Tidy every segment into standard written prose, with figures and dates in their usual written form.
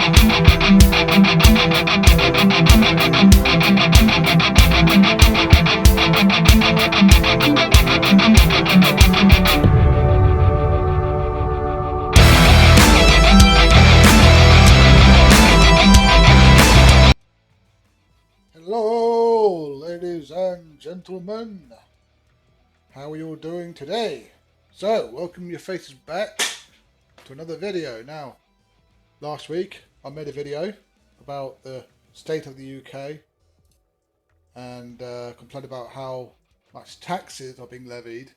Hello, ladies and gentlemen. How are you all doing today? So, welcome your faces back to another video. Now, last week I made a video about the state of the UK and complained about how much taxes are being levied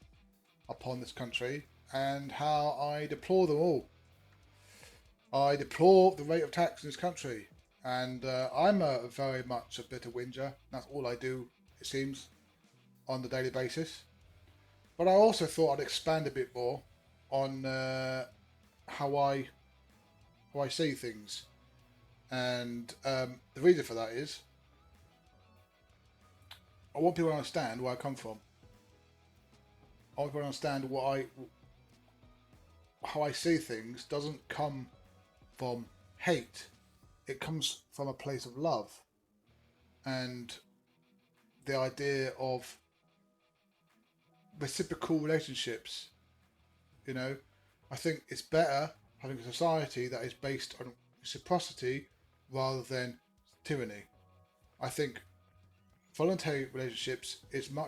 upon this country and how I deplore them all. I deplore the rate of tax in this country. And I'm very much a bitter whinger. That's all I do, it seems, on the daily basis. But I also thought I'd expand a bit more on how I see things. And the reason for that is I want people to understand where I come from. I want people to understand how I see things doesn't come from hate. It comes from a place of love and the idea of reciprocal relationships. You know, I think it's better having a society that is based on reciprocity rather than tyranny. I think voluntary relationships is more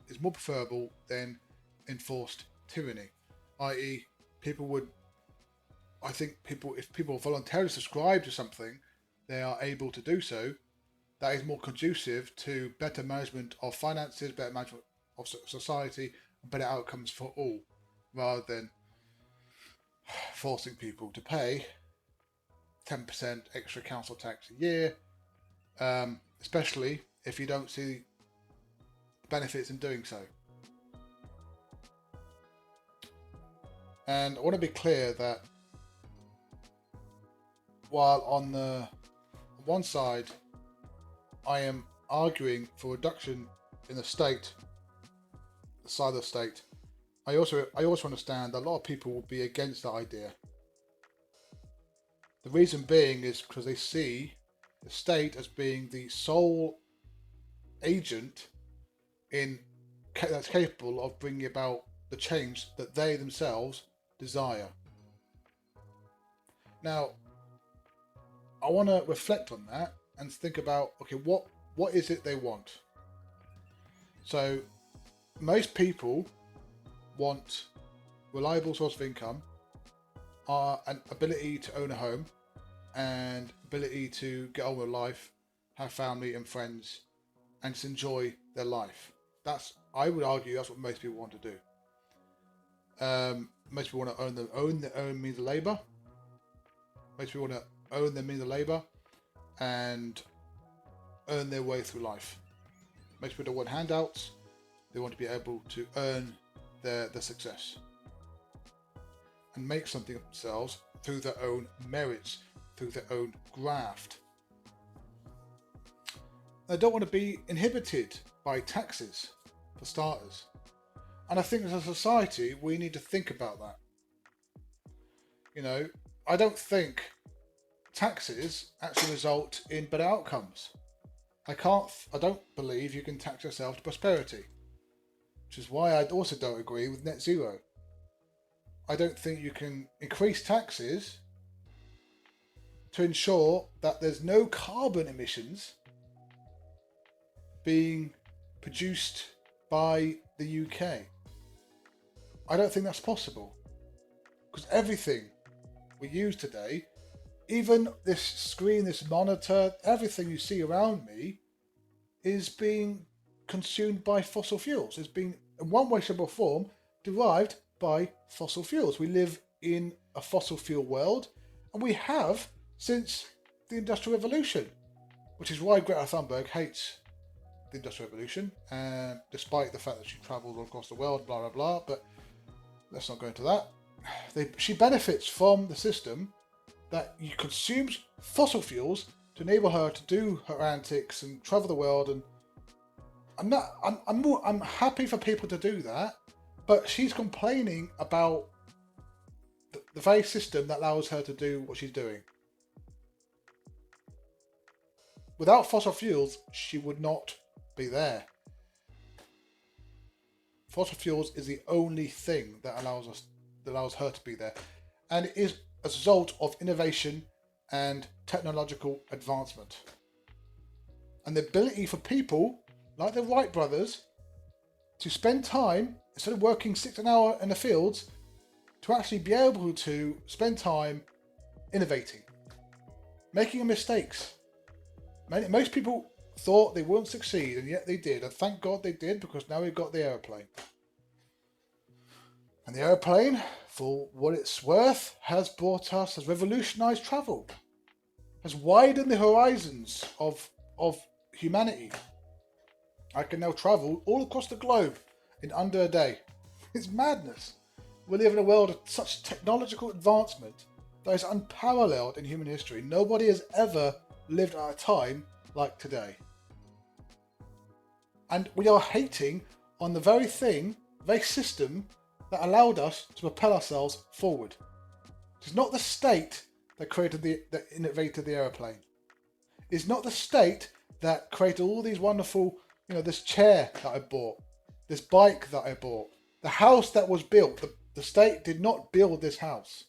preferable than enforced tyranny, i.e., if people voluntarily subscribe to something, they are able to do so. That is more conducive to better management of finances, better management of society, and better outcomes for all, rather than forcing people to pay 10% extra council tax a year, especially if you don't see benefits in doing so. And I want to be clear that while on the one side I am arguing for reduction in the side of the state, I also understand that a lot of people will be against that idea. The reason being is because they see the state as being the sole agent that's capable of bringing about the change that they themselves desire. Now, I want to reflect on that and think about, okay, what is it they want? So most people want reliable source of income, an ability to own a home, and ability to get on with life, have family and friends, and just enjoy their life. I would argue that's what most people want to do. Most people want to own their own means of labour. Most people want to own their means of labour and earn their way through life. Most people don't want handouts. They want to be able to earn their success and make something of themselves through their own merits, through their own graft. They don't want to be inhibited by taxes, for starters. And I think as a society, we need to think about that. You know, I don't think taxes actually result in better outcomes. I don't believe you can tax yourself to prosperity, which is why I also don't agree with net zero. I don't think you can increase taxes to ensure that there's no carbon emissions being produced by the UK. I don't think that's possible, because everything we use today, even this screen, this monitor, everything you see around me is being consumed by fossil fuels. It's being, in one way, shape or form, derived by fossil fuels. We live in a fossil fuel world, and we have since the Industrial Revolution, which is why Greta Thunberg hates the Industrial Revolution, and despite the fact that she travelled all across the world, blah, blah, blah, but let's not go into that. She benefits from the system that you consume fossil fuels to enable her to do her antics and travel the world. And I'm happy for people to do that, but she's complaining about the very system that allows her to do what she's doing. without fossil fuels, she would not be there. Fossil fuels is the only thing that allows her to be there, and it is a result of innovation and technological advancement, and the ability for people like the Wright brothers to spend time, instead of working 6 an hour in the fields, to actually be able to spend time innovating, making mistakes. Most people thought they wouldn't succeed, and yet they did, and thank God they did, because now we've got the aeroplane. And the aeroplane, for what it's worth, has revolutionised travel, has widened the horizons of humanity. I can now travel all across the globe in under a day. It's madness. We live in a world of such technological advancement that is unparalleled in human history. Nobody has ever lived at a time like today. And we are hating on the very system that allowed us to propel ourselves forward. It's not the state that innovated the aeroplane. It's not the state that created all these wonderful, this chair that I bought, this bike that I bought, the house that was built. The state did not build this house.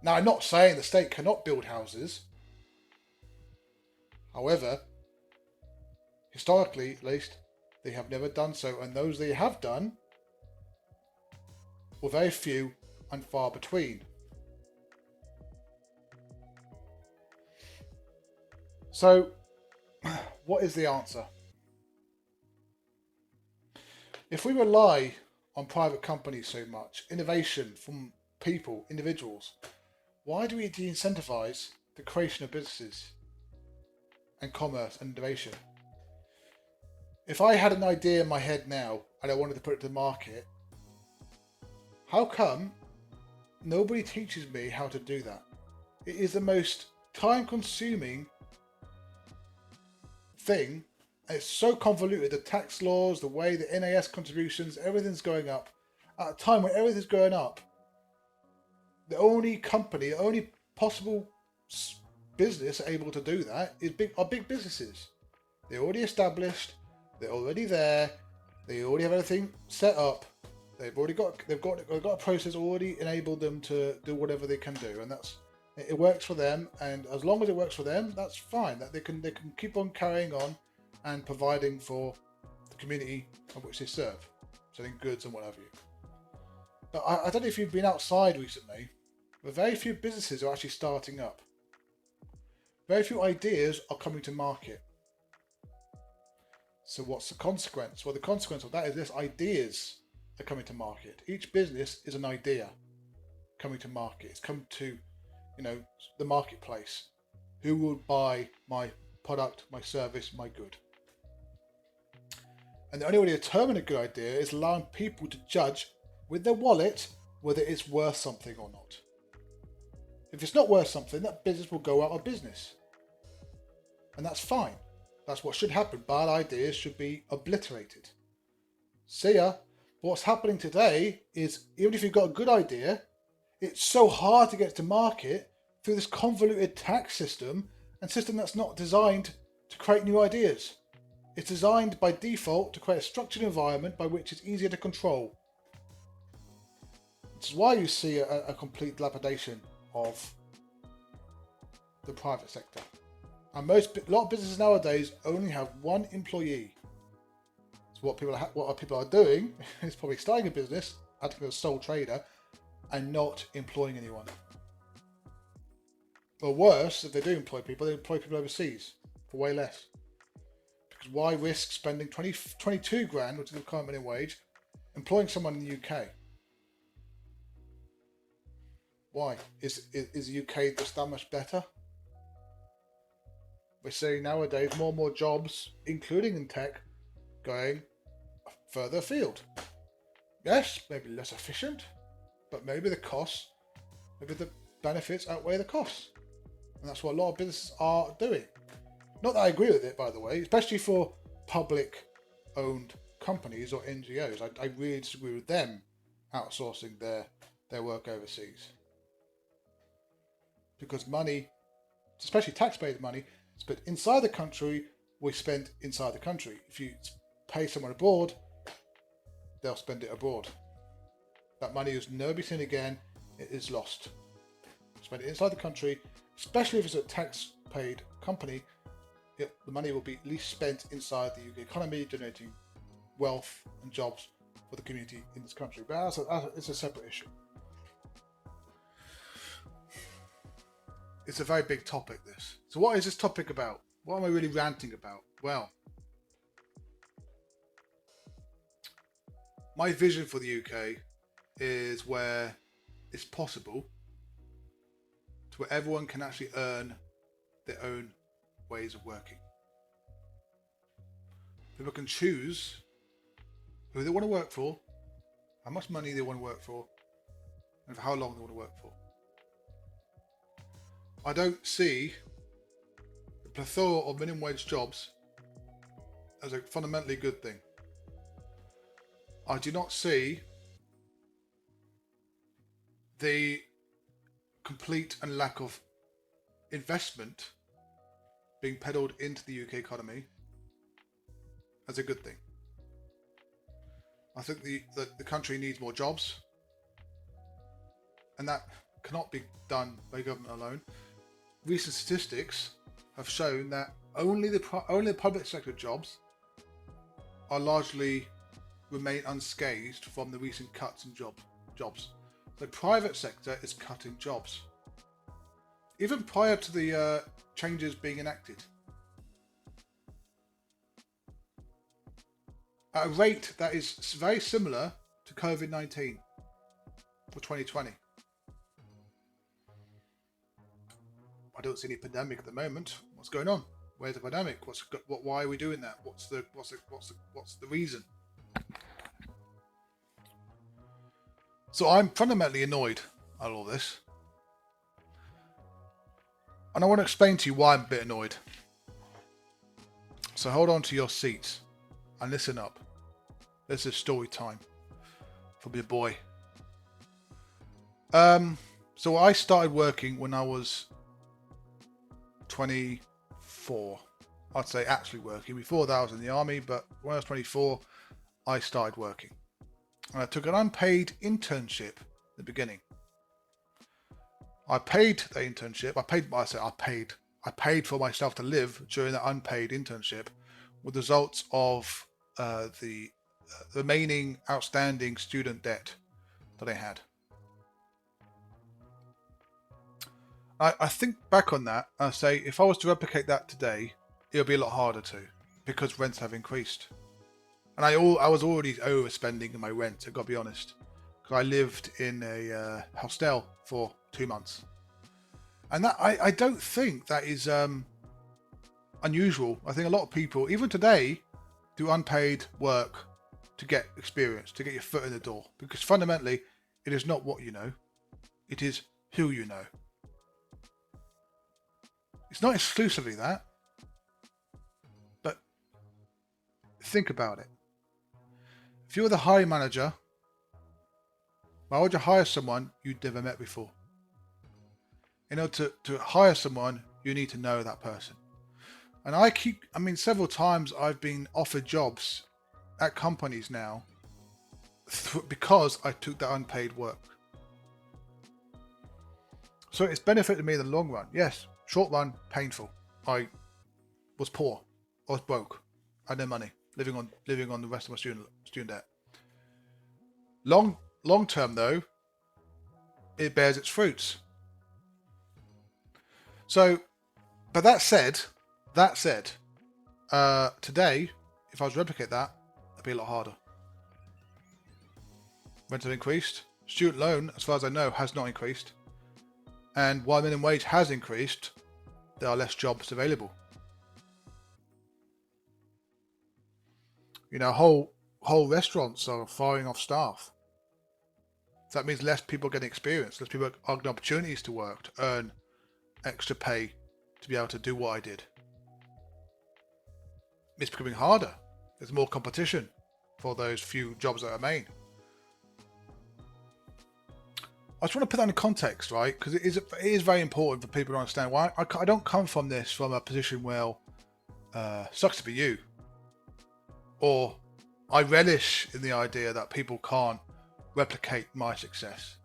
Now, I'm not saying the state cannot build houses. However, historically at least, they have never done so, and those they have done were very few and far between. So, what is the answer? If we rely on private companies so much, innovation from people, individuals, why do we de-incentivize the creation of businesses and commerce and innovation? If I had an idea in my head now and I wanted to put it to the market, how come nobody teaches me how to do that? It is the most time-consuming thing. It's so convoluted. The tax laws, the way the NAS contributions, everything's going up. At a time when everything's going up, the only company, the only possible business able to do that are big businesses. They're already established. They're already there. They already have everything set up. They've got a process already enabled them to do whatever they can do, and it works for them. And as long as it works for them, that's fine. That they can keep on carrying on and providing for the community of which they serve, selling goods and what have you. But I don't know if you've been outside recently, but very few businesses are actually starting up. Very few ideas are coming to market. So what's the consequence? Well, the consequence of that is this: ideas are coming to market. Each business is an idea coming to market. It's come to, the marketplace. Who will buy my product, my service, my good? And the only way to determine a good idea is allowing people to judge with their wallet whether it's worth something or not. If it's not worth something, that business will go out of business. And that's fine. That's what should happen. Bad ideas should be obliterated. See ya. What's happening today is, even if you've got a good idea, it's so hard to get to market through this convoluted tax system and system that's not designed to create new ideas. It's designed by default to create a structured environment by which it's easier to control. This is why you see a complete dilapidation of the private sector. And a lot of businesses nowadays only have one employee. So what people are doing is probably starting a business, acting as a sole trader, and not employing anyone. Or worse, if they do employ people overseas for way less. Because why risk spending 22 grand, which is the current minimum wage, employing someone in the UK? Why? Is the UK just that much better? We're seeing nowadays more and more jobs, including in tech, going further afield. Yes, maybe less efficient, but maybe the benefits outweigh the costs. And that's what a lot of businesses are doing. Not that I agree with it, by the way, especially for public-owned companies or NGOs. I really disagree with them outsourcing their work overseas. Because money especially taxpayer money, spent inside the country, we spend inside the country. If you pay someone abroad, they'll spend it abroad. That money is never be seen again. It is lost. Spend it inside the country, especially if it's a tax-paid company. The money will be at least spent inside the UK economy, generating wealth and jobs for the community in this country. But it's a separate issue. It's a very big topic, this. So what is this topic about? What am I really ranting about? Well, my vision for the UK is where it's possible to where everyone can actually earn their own ways of working. People can choose who they want to work for, how much money they want to work for, and for how long they want to work for. I don't see the plethora of minimum wage jobs as a fundamentally good thing. I do not see the complete and lack of investment being peddled into the UK economy as a good thing. I think the country needs more jobs, and that cannot be done by government alone. Recent statistics have shown that only the public sector jobs are largely remain unscathed from the recent cuts in jobs. The private sector is cutting jobs, even prior to the changes being enacted, at a rate that is very similar to COVID-19 for 2020. I don't see any pandemic at the moment. What's going on? Where's the pandemic? Why are we doing that? What's the reason? So I'm fundamentally annoyed at all this, and I want to explain to you why I'm a bit annoyed. So hold on to your seats and listen up. This is story time from your boy. So I started working when I was 24. I'd say actually working. Before that I was in the army, but when I was 24 I started working, and I took an unpaid internship at the beginning. I paid the internship. I paid for myself to live during the unpaid internship, with the results of the remaining outstanding student debt that I had. I think back on that and I say, if I was to replicate that today, it'll be a lot harder to, because rents have increased. And I was already overspending in my rent, I've got to be honest, because I lived in a hostel for 2 months. And that I don't think that is unusual. I think a lot of people, even today, do unpaid work to get experience, to get your foot in the door. Because fundamentally, it is not what you know, it is who you know. It's not exclusively that, but think about it. If you were the hiring manager, why would you hire someone you'd never met before? In order to hire someone, you need to know that person. And several times I've been offered jobs at companies now because I took that unpaid work. So it's benefited me in the long run. Yes, short run, painful. I was poor. I was broke. I had no money. Living on the rest of my student debt. Long term though, it bears its fruits. So, but that said, today, if I was to replicate that, it'd be a lot harder. Rents have increased. Student loan, as far as I know, has not increased. And while minimum wage has increased, there are less jobs available. You know, whole restaurants are firing off staff. So that means less people getting experience, less people are getting opportunities to work, to earn extra pay, to be able to do what I did. It's becoming harder. There's more competition for those few jobs that remain. I just want to put that in context, right? Because it is very important for people to understand why I don't come from this from a position where sucks to be you, or I relish in the idea that people can't replicate my success.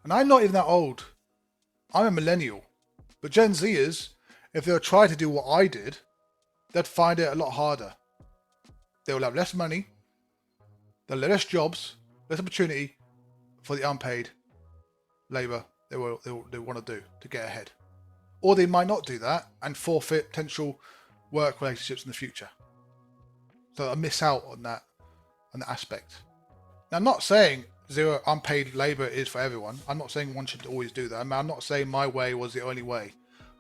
And I'm not even that old. I'm a millennial. But Gen Zers, if they were trying to do what I did, they'd find it a lot harder. They will have less money, they'll have less jobs, less opportunity for the unpaid labour they want to do to get ahead. Or they might not do that and forfeit potential work relationships in the future. So I miss out on that aspect. Now, I'm not saying zero unpaid labour is for everyone. I'm not saying one should always do that. I mean, I'm not saying my way was the only way.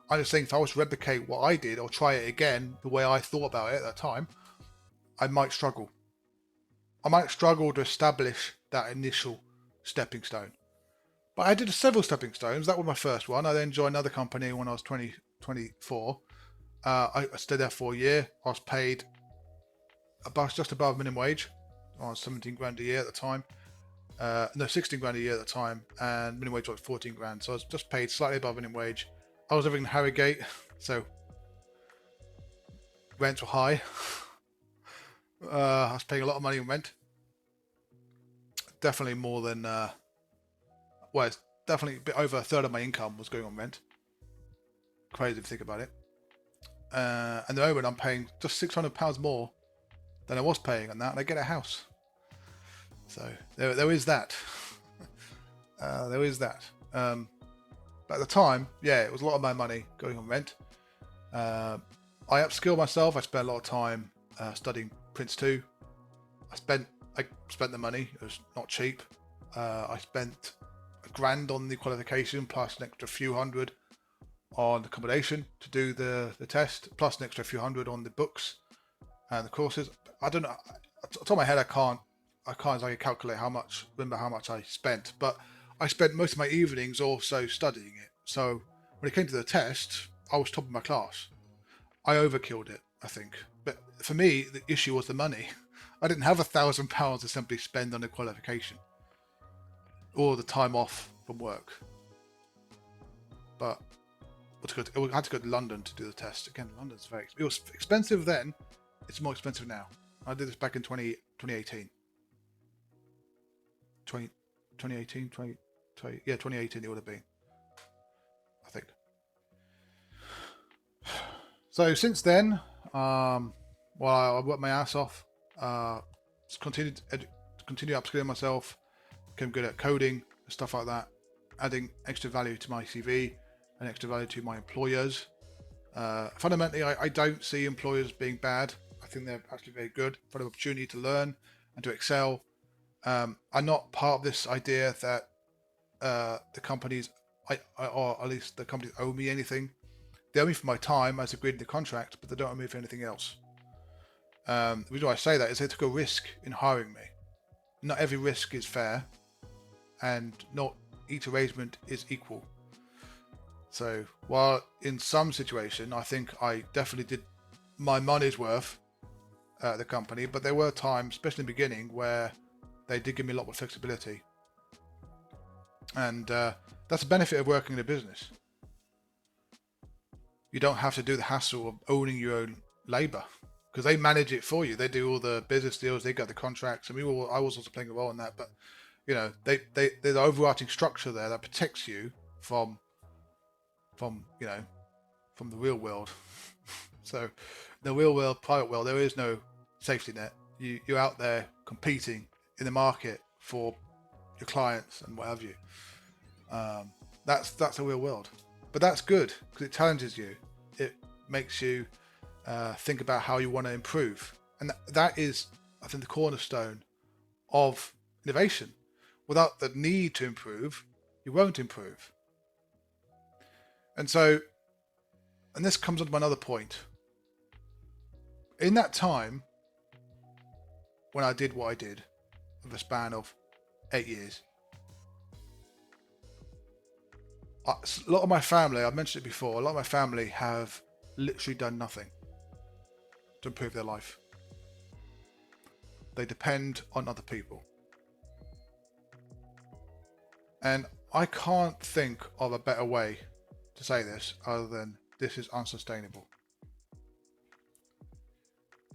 I'm just saying if I was to replicate what I did or try it again the way I thought about it at that time, I might struggle. I might struggle to establish that initial stepping stone. But I did several stepping stones. That was my first one. I then joined another company when I was 24. I stayed there for a year. I was paid just above minimum wage. I was 17 grand a year at the time. 16 grand a year at the time, and minimum wage was 14 grand. So I was just paid slightly above minimum wage. I was living in Harrogate, so rents were high. I was paying a lot of money in rent. Definitely more than, it's definitely a bit over a third of my income was going on rent. Crazy if you think about it. And at the moment I'm paying just £600 more than I was paying on that, and I get a house. So there is that. There is that. But at the time, yeah, it was a lot of my money going on rent. I upskilled myself. I spent a lot of time studying Prince 2. I spent the money. It was not cheap. I spent £1,000 on the qualification, plus an extra few hundred on accommodation to do the test, plus an extra few hundred on the books and the courses. I don't know. Off the top of my head, I can't exactly calculate remember how much I spent, but I spent most of my evenings also studying it. So when it came to the test, I was top of my class. I overkilled it, I think. But for me, the issue was the money. I didn't have £1,000 to simply spend on a qualification or the time off from work. But I had to go to London to do the test. Again, London's it was expensive then. It's more expensive now. I did this back in 2018. 2018 it would have been, I think. So since then, I worked my ass off. Continue upskilling myself, became good at coding, stuff like that, adding extra value to my CV and extra value to my employers. Fundamentally, I don't see employers being bad. I think they're actually very good for the opportunity to learn and to excel. I'm not part of this idea that the companies, or at least the companies, owe me anything. They owe me for my time as agreed in the contract, but they don't owe me for anything else. The reason why I say that is they took a risk in hiring me. Not every risk is fair, and not each arrangement is equal. So while in some situation I think I definitely did my money's worth at the company, but there were times, especially in the beginning, where they did give me a lot more flexibility. And that's the benefit of working in a business. You don't have to do the hassle of owning your own labour, because they manage it for you. They do all the business deals, they got the contracts, and I was also playing a role in that. But there's the overarching structure there that protects you from the real world. So the real world, private world, there is no safety net. You're out there competing in the market for your clients and what have you. That's the real world, but that's good because it challenges you. It makes you think about how you want to improve, and that is, I think, the cornerstone of innovation. Without the need to improve, you won't improve. And this comes on to another point. In that time, when I did what I did, of a span of 8 years, a lot of my family, I've mentioned it before, a lot of my family have literally done nothing to improve their life. They depend on other people. And I can't think of a better way to say this other than this is unsustainable.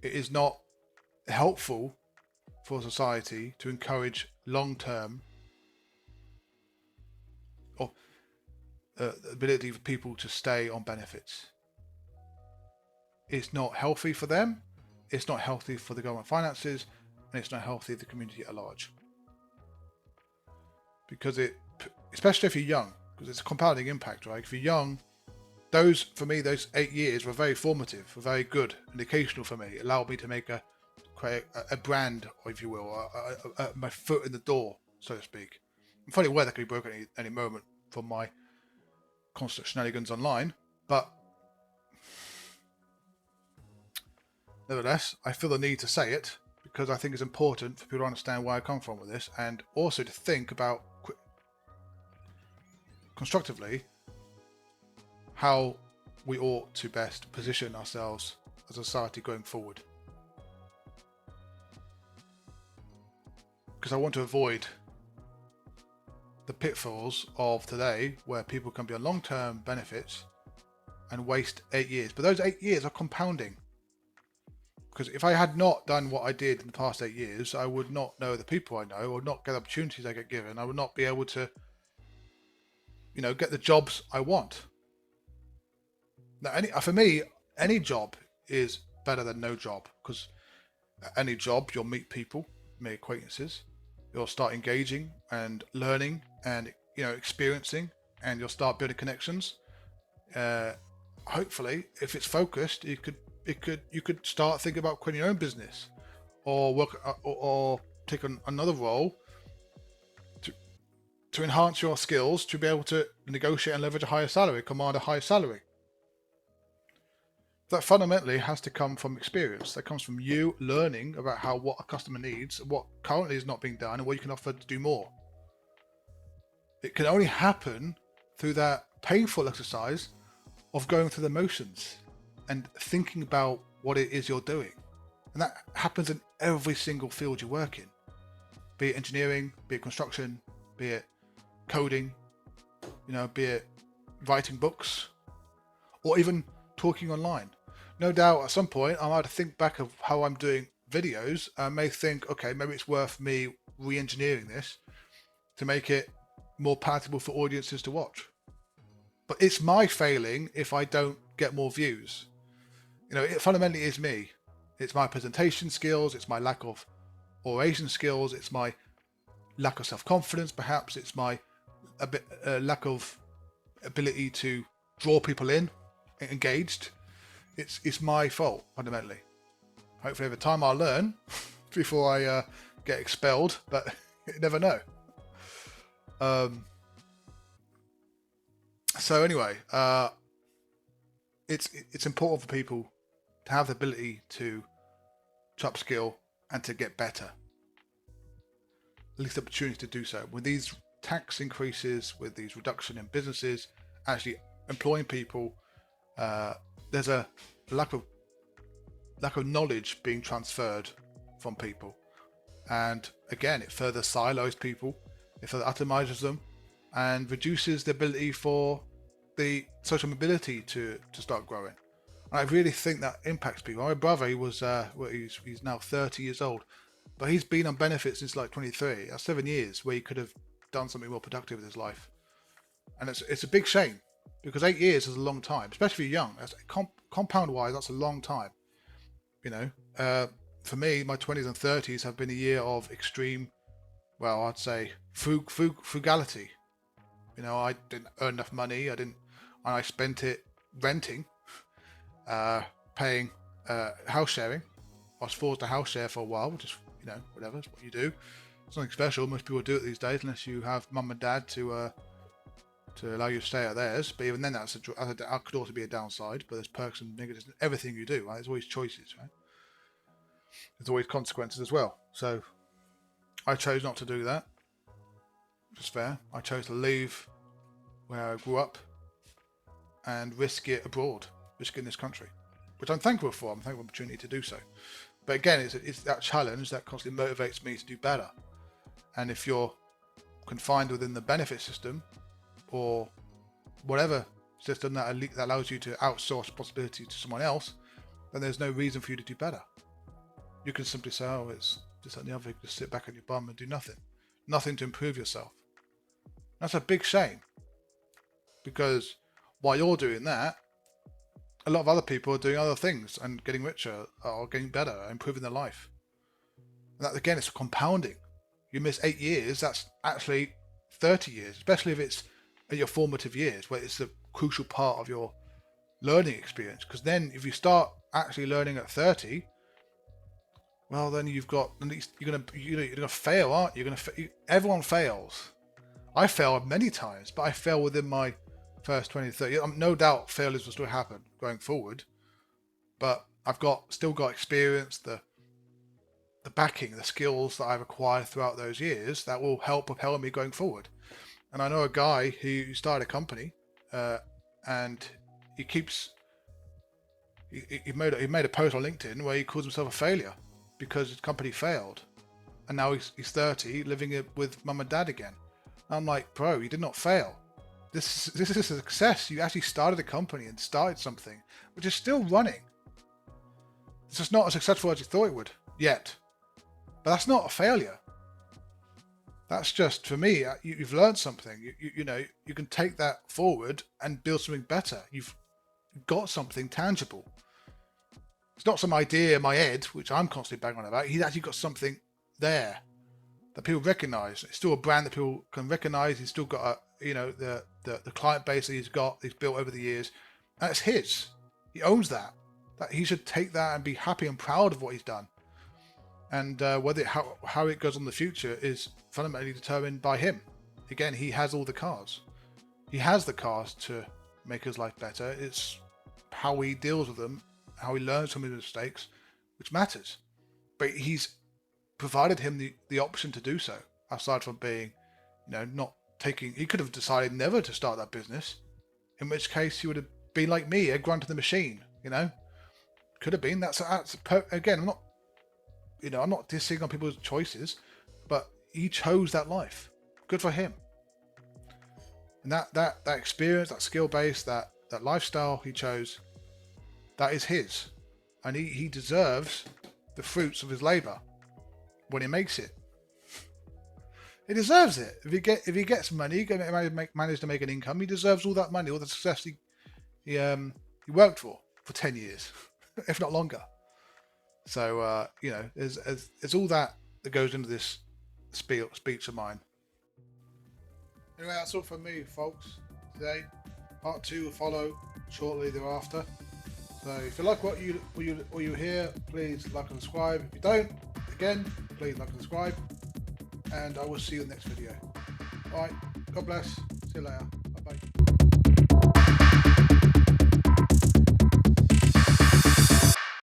It is not helpful for society to encourage long-term or the ability for people to stay on benefits. It's not healthy for them, it's not healthy for the government finances, and it's not healthy for the community at large. Because especially if you're young, because it's a compounding impact, right? If you're young, those 8 years were very formative, were very good, educational for me. It allowed me to create a brand, or if you will, my foot in the door, so to speak. I'm fully aware that could be broken any moment from my constant shenanigans online, but nevertheless, I feel the need to say it because I think it's important for people to understand where I come from with this, and also to think about constructively how we ought to best position ourselves as a society going forward. Because I want to avoid the pitfalls of today where people can be on long-term benefits and waste 8 years. But those 8 years are compounding. Because if I had not done what I did in the past 8 years, I would not know the people I know, or not get opportunities I get given. I would not be able to, get the jobs I want. Now, for me, any job is better than no job, because at any job you'll meet people, make acquaintances, you'll start engaging and learning and experiencing, and you'll start building connections. Hopefully, if it's focused, you could start thinking about creating your own business, or work or take on another role to enhance your skills to be able to negotiate and leverage a higher salary, command a higher salary. That fundamentally has to come from experience. That comes from you learning about what a customer needs, what currently is not being done, and what you can offer to do more. It can only happen through that painful exercise of going through the motions and thinking about what it is you're doing. And that happens in every single field you work in, be it engineering, be it construction, be it coding, be it writing books, or even talking online. No doubt at some point I might think back of how I'm doing videos. I may think, okay, maybe it's worth me re-engineering this to make it more palatable for audiences to watch. But it's my failing if I don't get more views. It fundamentally is me. It's my presentation skills, it's my lack of oration skills, it's my lack of self-confidence, perhaps it's my lack of ability to draw people in, engaged. It's my fault, fundamentally. Hopefully over time I'll learn before I get expelled, but you never know. So anyway, it's important for people to have the ability to upskill and to get better. At least the opportunity to do so. With these tax increases, with these reduction in businesses actually employing people, there's a lack of knowledge being transferred from people, and again, it further silos people, it further atomizes them, and reduces the ability for the social mobility to start growing. And I really think that impacts people. My brother, he's now 30 years old, but he's been on benefits since like 23. That's 7 years where he could have done something more productive with his life, and it's a big shame. Because 8 years is a long time, especially if you're young. Compound-wise, that's a long time. For me, my 20s and 30s have been a year of extreme, well, I'd say frugality. I didn't earn enough money. I spent it renting, paying house sharing. I was forced to house share for a while, which is, whatever, it's what you do. It's nothing special. Most people do it these days, unless you have mum and dad to allow you to stay at theirs. But even then, that could also be a downside. But there's perks and negatives in everything you do, right? There's always choices, right? There's always consequences as well. So I chose not to do that, which is fair. I chose to leave where I grew up and risk it abroad, risk it in this country, which I'm thankful for. I'm thankful for the opportunity to do so. But again, it's that challenge that constantly motivates me to do better. And if you're confined within the benefit system or whatever system that allows you to outsource responsibility to someone else, then there's no reason for you to do better. You can simply say, oh, it's this and the other. You can just sit back on your bum and do nothing to improve yourself. That's a big shame, because while you're doing that, a lot of other people are doing other things and getting richer or getting better, improving their life. And that, again, it's compounding. You miss 8 years, that's actually 30 years, especially if it's at your formative years, where it's the crucial part of your learning experience. Because then if you start actually learning at 30, well, then you've got, at least you're gonna fail, aren't you? Everyone fails. I failed many times, but I fail within my first 20 to 30. No doubt failures will still happen going forward, but I've still got experience, the backing, the skills that I've acquired throughout those years that will help propel me going forward. And I know a guy who started a company, and he made a post on LinkedIn where he calls himself a failure because his company failed, and now he's 30, living with mum and dad again. And I'm like, bro, you did not fail. This is a success. You actually started a company and started something which is still running. It's just not as successful as you thought it would yet. But that's not a failure. That's just, for me, you've learned something. You can take that forward and build something better. You've got something tangible. It's not some idea in my head, which I'm constantly banging on about. He's actually got something there that people recognize. It's still a brand that people can recognize. He's still got the client base that he's built over the years, and it's his. He owns that. That he should take that and be happy and proud of what he's done. And how it goes on in the future is fundamentally determined by him. Again, he has all the cars. He has the cars to make his life better. It's how he deals with them, how he learns from his mistakes, which matters. But he's provided him the option to do so, aside from being, not taking. He could have decided never to start that business, in which case he would have been like me, a grunt of the machine. Could have been. Again, I'm not dissing on people's choices, but he chose that life. Good for him. And that experience, that skill base, that lifestyle he chose, that is his, and he deserves the fruits of his labor when he makes it. He deserves it. If he gets money, he manage to make an income, he deserves all that money, all the success he worked for 10 years, if not longer. So there's all that goes into this speech of mine. Anyway, that's all from me, folks, today. Part 2 will follow shortly thereafter. So if you like what you hear, please like and subscribe. If you don't, again, please like and subscribe. And I will see you in the next video. Alright, God bless. See you later.